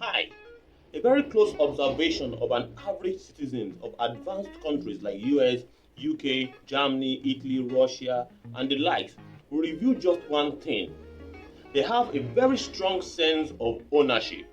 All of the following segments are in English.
Hi. A very close observation of an average citizen of advanced countries like US, UK, Germany, Italy, Russia, and the likes will reveal just one thing. They have a very strong sense of ownership,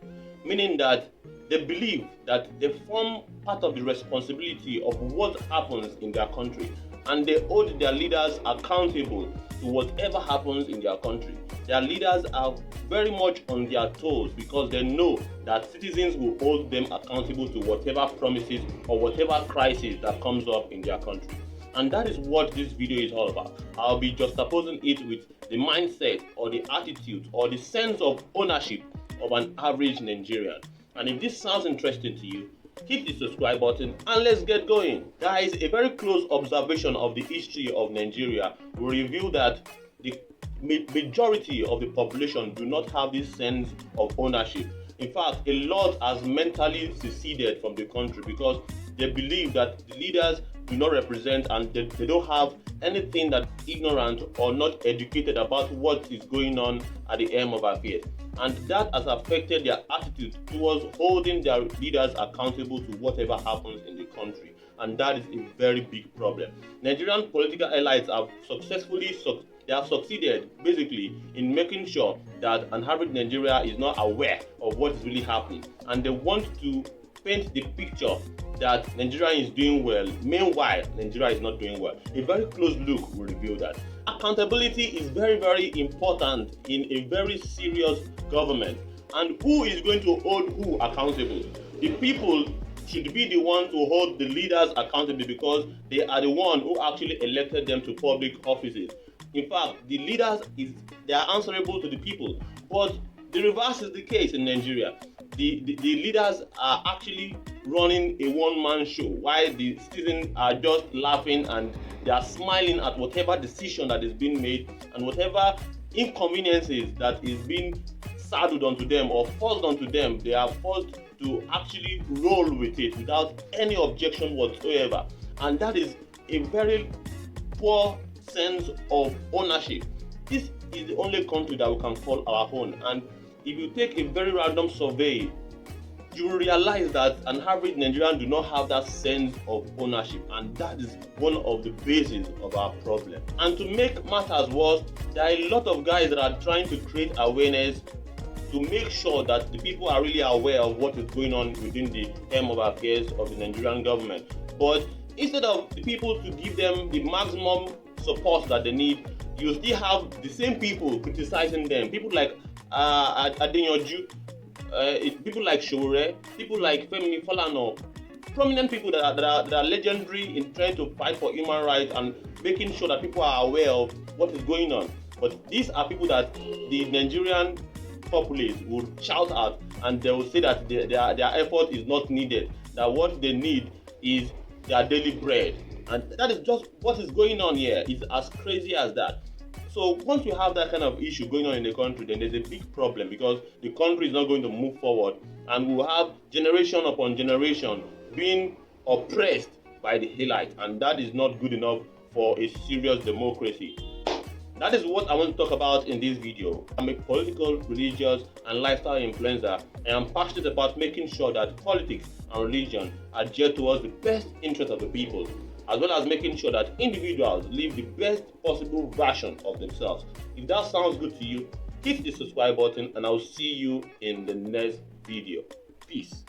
meaning that they believe that they form part of the responsibility of what happens in their country, and they hold their leaders accountable to whatever happens in their country. Their leaders are very much on their toes because they know that citizens will hold them accountable to whatever promises or whatever crisis that comes up in their country. And that is what this video is all about. I'll be juxtaposing it with the mindset or the attitude or the sense of ownership of an average Nigerian. And if this sounds interesting to you, hit the subscribe button and let's get going. Guys, a very close observation of the history of Nigeria will reveal that the majority of the population do not have this sense of ownership. In fact, a lot has mentally seceded from the country because they believe that the leaders do not represent and they don't have anything that ignorant or not educated about what is going on at the helm of affairs. And that has affected their attitude towards holding their leaders accountable to whatever happens in the country. And that is a very big problem. Nigerian political elites have succeeded basically in making sure that an average Nigeria is not aware of what is really happening, and they want to paint the picture that Nigeria is doing well. Meanwhile, Nigeria is not doing well. A very close look will reveal that. Accountability is very, very important in a very serious government. And who is going to hold who accountable? The people should be the one to hold the leaders accountable because they are the one who actually elected them to public offices. In fact, the leaders they are answerable to the people. But the reverse is the case in Nigeria. The leaders are actually running a one-man show while the citizens are just laughing and they are smiling at whatever decision that is being made and whatever inconveniences that is being saddled onto them or forced onto them. They are forced to actually roll with it without any objection whatsoever. And that is a very poor sense of ownership. This is the only country that we can call our own. And if you take a very random survey, you will realize that an average Nigerian do not have that sense of ownership, and that is one of the bases of our problem. And to make matters worse, there are a lot of guys that are trying to create awareness to make sure that the people are really aware of what is going on within the helm of affairs of the Nigerian government. But instead of the people to give them the maximum support that they need, you still have the same people criticizing them. People like Adeyanju, people like Shore, people like Femi Falana, prominent people that are legendary in trying to fight for human rights and making sure that people are aware of what is going on. But these are people that the Nigerian populace will shout at, and they will say that their effort is not needed, that what they need is their daily bread. And that is just what is going on here. It's as crazy as that. So once you have that kind of issue going on in the country, then there's a big problem because the country is not going to move forward, and we'll have generation upon generation being oppressed by the elite, and that is not good enough for a serious democracy. That is what I want to talk about in this video. I'm a political, religious, and lifestyle influencer, and I'm passionate about making sure that politics and religion are geared towards the best interest of the people, as well as making sure that individuals live the best possible version of themselves. If that sounds good to you, hit the subscribe button and I'll see you in the next video. Peace.